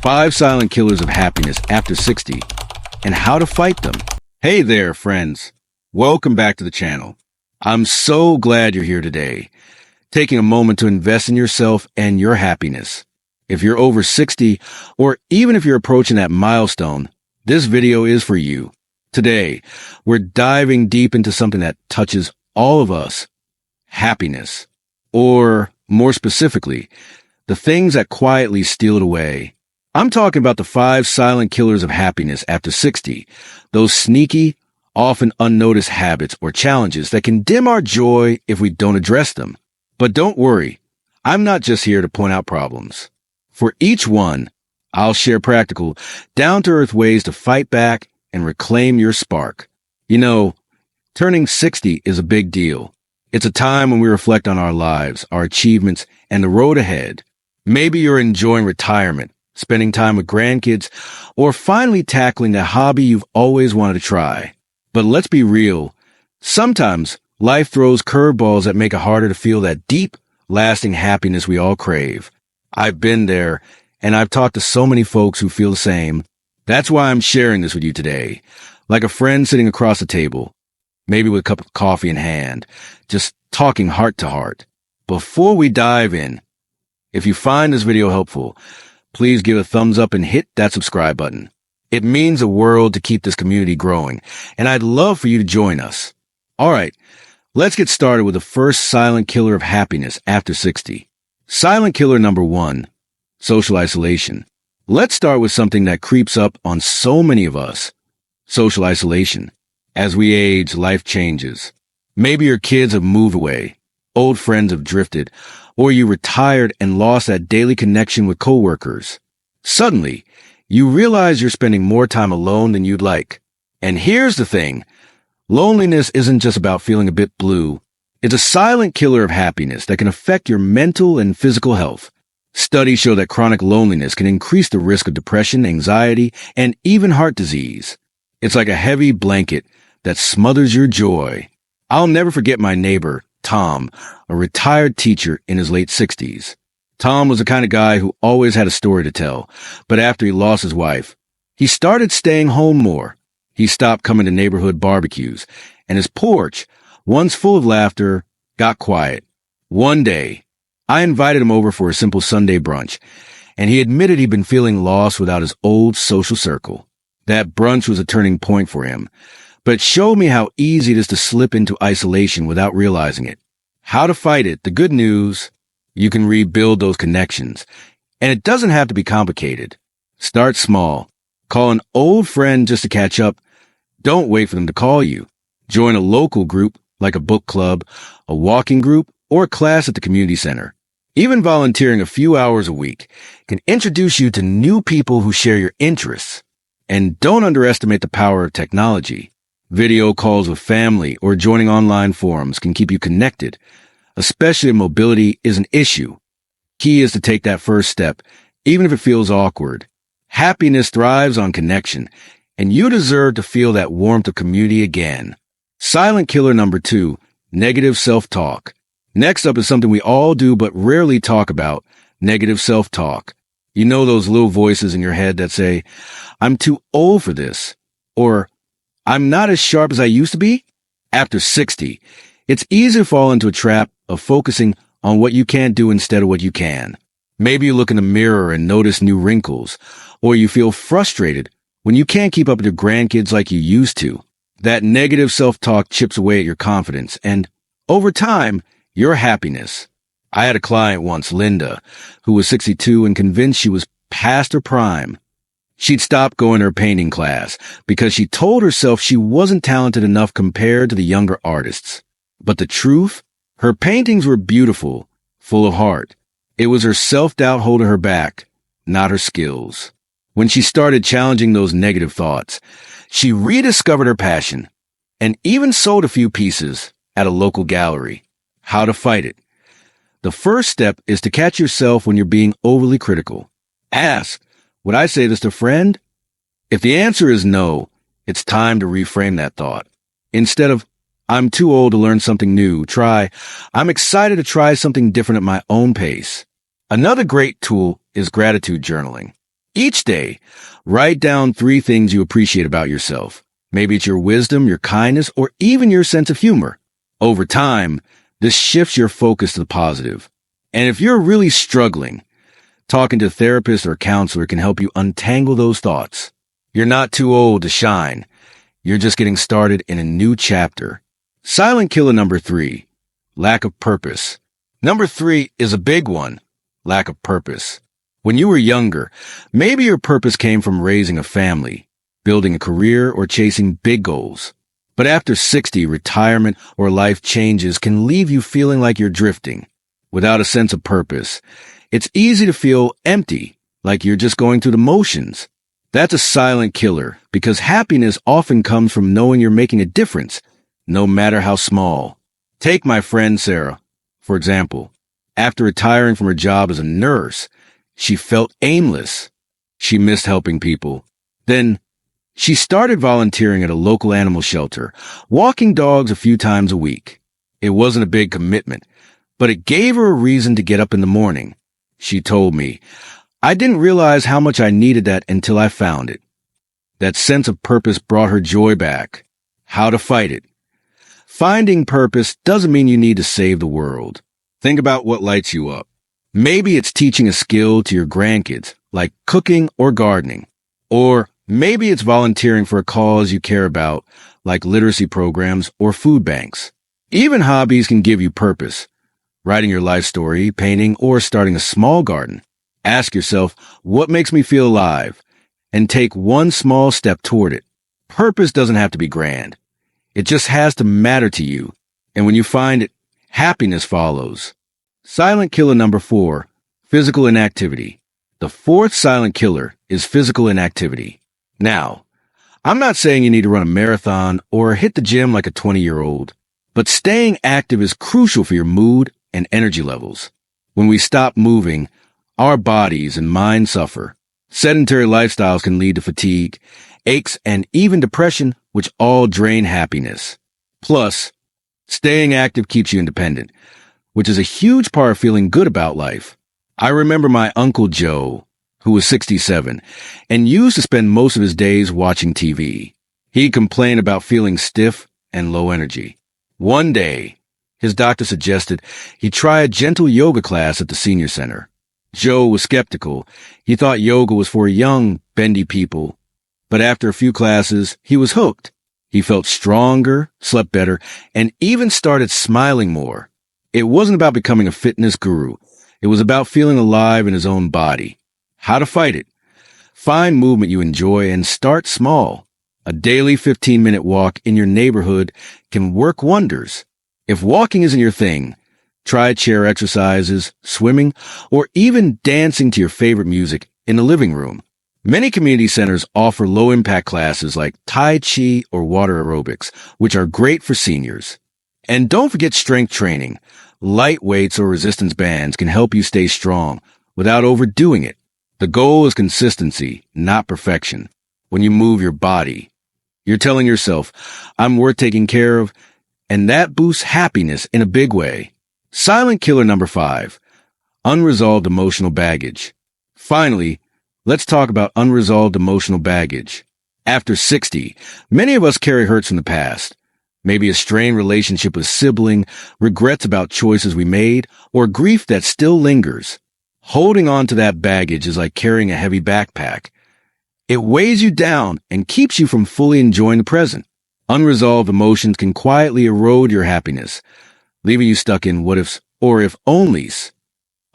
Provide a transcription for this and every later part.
5 silent killers of happiness after 60 and how to fight them. Hey there, friends. Welcome back to the channel. I'm so glad you're here today, taking a moment to invest in yourself and your happiness. If you're over 60, or even if you're approaching that milestone, this video is for you. Today, we're diving deep into something that touches all of us: happiness. Or, more specifically, the things that quietly steal it away. I'm talking about the 5 silent killers of happiness after 60, those sneaky, often unnoticed habits or challenges that can dim our joy if we don't address them. But don't worry, I'm not just here to point out problems. For each one, I'll share practical, down-to-earth ways to fight back and reclaim your spark. You know, turning 60 is a big deal. It's a time when we reflect on our lives, our achievements, and the road ahead. Maybe you're enjoying retirement, spending time with grandkids, or finally tackling a hobby you've always wanted to try. But let's be real. Sometimes life throws curveballs that make it harder to feel that deep, lasting happiness we all crave. I've been there, and I've talked to so many folks who feel the same. That's why I'm sharing this with you today, like a friend sitting across the table, maybe with a cup of coffee in hand, just talking heart to heart. Before we dive in, if you find this video helpful, please give a thumbs up and hit that subscribe button. It means the world to keep this community growing, and I'd love for you to join us. All right, let's get started with the first silent killer of happiness after 60. Silent killer number 1, social isolation. Let's start with something that creeps up on so many of us: social isolation. As we age, life changes. Maybe your kids have moved away, old friends have drifted, or you retired and lost that daily connection with coworkers. Suddenly, you realize you're spending more time alone than you'd like. And here's the thing: loneliness isn't just about feeling a bit blue. It's a silent killer of happiness that can affect your mental and physical health. Studies show that chronic loneliness can increase the risk of depression, anxiety, and even heart disease. It's like a heavy blanket that smothers your joy. I'll never forget my neighbor, Tom, a retired teacher in his late 60s. Tom was the kind of guy who always had a story to tell, but after he lost his wife, he started staying home more. He stopped coming to neighborhood barbecues, and his porch, once full of laughter, got quiet. One day, I invited him over for a simple Sunday brunch, and he admitted he'd been feeling lost without his old social circle. That brunch was a turning point for him, but it showed me how easy it is to slip into isolation without realizing it. How to fight it: the good news, you can rebuild those connections, and it doesn't have to be complicated. Start small. Call an old friend just to catch up. Don't wait for them to call you. Join a local group, like a book club, a walking group, or a class at the community center. Even volunteering a few hours a week can introduce you to new people who share your interests. And don't underestimate the power of technology. Video calls with family or joining online forums can keep you connected, especially if mobility is an issue. Key is to take that first step, even if it feels awkward. Happiness thrives on connection, and you deserve to feel that warmth of community again. Silent killer number 2, negative self-talk. Next up is something we all do but rarely talk about: negative self-talk. You know those little voices in your head that say, "I'm too old for this," or "I'm not as sharp as I used to be." After 60, it's easy to fall into a trap of focusing on what you can't do instead of what you can. Maybe you look in the mirror and notice new wrinkles, or you feel frustrated when you can't keep up with your grandkids like you used to. That negative self-talk chips away at your confidence and, over time, your happiness. I had a client once, Linda, who was 62 and convinced she was past her prime. She'd stopped going to her painting class because she told herself she wasn't talented enough compared to the younger artists. But the truth? Her paintings were beautiful, full of heart. It was her self-doubt holding her back, not her skills. When she started challenging those negative thoughts, she rediscovered her passion and even sold a few pieces at a local gallery. How to fight it? The first step is to catch yourself when you're being overly critical. Ask, would I say this to a friend? If the answer is no, it's time to reframe that thought. Instead of, "I'm too old to learn something new," try, "I'm excited to try something different at my own pace." Another great tool is gratitude journaling. Each day, write down 3 things you appreciate about yourself. Maybe it's your wisdom, your kindness, or even your sense of humor. Over time, this shifts your focus to the positive. And if you're really struggling, talking to a therapist or counselor can help you untangle those thoughts. You're not too old to shine. You're just getting started in a new chapter. Silent killer number 3, lack of purpose. Number 3 is a big one, lack of purpose. When you were younger, maybe your purpose came from raising a family, building a career, or chasing big goals. But after 60, retirement or life changes can leave you feeling like you're drifting. Without a sense of purpose, it's easy to feel empty, like you're just going through the motions. That's a silent killer, because happiness often comes from knowing you're making a difference, no matter how small. Take my friend Sarah, for example. After retiring from her job as a nurse, she felt aimless. She missed helping people. Then, she started volunteering at a local animal shelter, walking dogs a few times a week. It wasn't a big commitment, but it gave her a reason to get up in the morning. She told me, "I didn't realize how much I needed that until I found it." That sense of purpose brought her joy back. How to fight it? Finding purpose doesn't mean you need to save the world. Think about what lights you up. Maybe it's teaching a skill to your grandkids, like cooking or gardening. Or maybe it's volunteering for a cause you care about, like literacy programs or food banks. Even hobbies can give you purpose. Writing your life story, painting, or starting a small garden. Ask yourself, what makes me feel alive? And take one small step toward it. Purpose doesn't have to be grand. It just has to matter to you. And when you find it, happiness follows. Silent killer number 4, physical inactivity. The 4th silent killer is physical inactivity. Now, I'm not saying you need to run a marathon or hit the gym like a 20-year-old, but staying active is crucial for your mood and energy levels. When we stop moving, our bodies and minds suffer. Sedentary lifestyles can lead to fatigue, aches, and even depression, which all drain happiness. Plus, staying active keeps you independent, which is a huge part of feeling good about life. I remember my Uncle Joe, who was 67, and used to spend most of his days watching TV. He'd complain about feeling stiff and low energy. One day, his doctor suggested he try a gentle yoga class at the senior center. Joe was skeptical. He thought yoga was for young, bendy people. But after a few classes, he was hooked. He felt stronger, slept better, and even started smiling more. It wasn't about becoming a fitness guru. It was about feeling alive in his own body. How to fight it? Find movement you enjoy and start small. A daily 15-minute walk in your neighborhood can work wonders. If walking isn't your thing, try chair exercises, swimming, or even dancing to your favorite music in the living room. Many community centers offer low-impact classes like Tai Chi or water aerobics, which are great for seniors. And don't forget strength training. Light weights or resistance bands can help you stay strong without overdoing it. The goal is consistency, not perfection. When you move your body, you're telling yourself, "I'm worth taking care of," and that boosts happiness in a big way. Silent killer number 5, unresolved emotional baggage. Finally, let's talk about unresolved emotional baggage. After 60, many of us carry hurts from the past. Maybe a strained relationship with a sibling, regrets about choices we made, or grief that still lingers. Holding on to that baggage is like carrying a heavy backpack. It weighs you down and keeps you from fully enjoying the present. Unresolved emotions can quietly erode your happiness, leaving you stuck in what ifs or if onlys.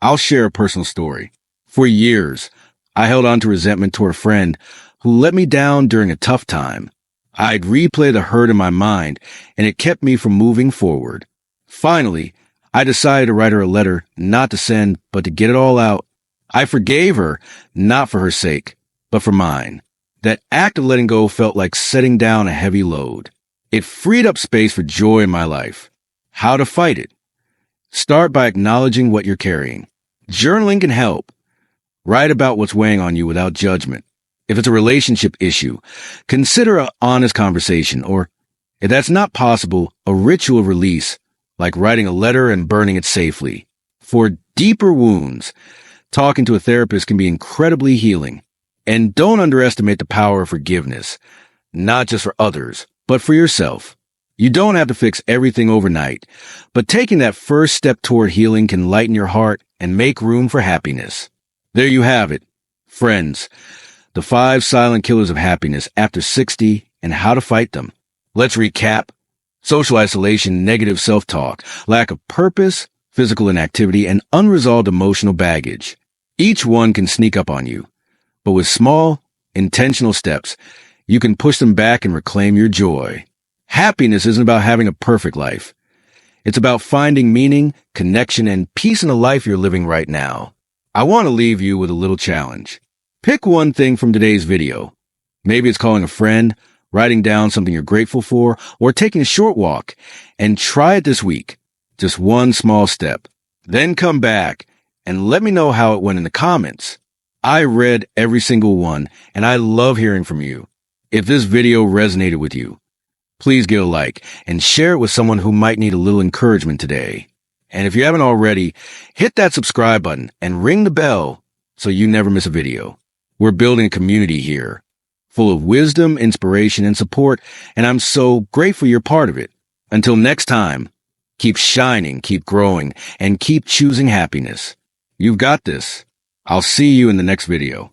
I'll share a personal story. For years, I held on to resentment toward a friend who let me down during a tough time. I'd replay the hurt in my mind, and it kept me from moving forward. Finally, I decided to write her a letter, not to send, but to get it all out. I forgave her, not for her sake, but for mine. That act of letting go felt like setting down a heavy load. It freed up space for joy in my life. How to fight it? Start by acknowledging what you're carrying. Journaling can help. Write about what's weighing on you without judgment. If it's a relationship issue, consider an honest conversation, or if that's not possible, a ritual release, like writing a letter and burning it safely. For deeper wounds, talking to a therapist can be incredibly healing. And don't underestimate the power of forgiveness, not just for others, but for yourself. You don't have to fix everything overnight, but taking that first step toward healing can lighten your heart and make room for happiness. There you have it, friends. The 5 silent killers of happiness after 60 and how to fight them. Let's recap. Social isolation, negative self-talk, lack of purpose, physical inactivity, and unresolved emotional baggage. Each one can sneak up on you, but with small, intentional steps, you can push them back and reclaim your joy. Happiness isn't about having a perfect life. It's about finding meaning, connection, and peace in the life you're living right now. I want to leave you with a little challenge. Pick one thing from today's video. Maybe it's calling a friend, writing down something you're grateful for, or taking a short walk, and try it this week. Just one small step. Then come back and let me know how it went in the comments. I read every single one, and I love hearing from you. If this video resonated with you, please give a like and share it with someone who might need a little encouragement today. And if you haven't already, hit that subscribe button and ring the bell so you never miss a video. We're building a community here, full of wisdom, inspiration, and support, and I'm so grateful you're part of it. Until next time, keep shining, keep growing, and keep choosing happiness. You've got this. I'll see you in the next video.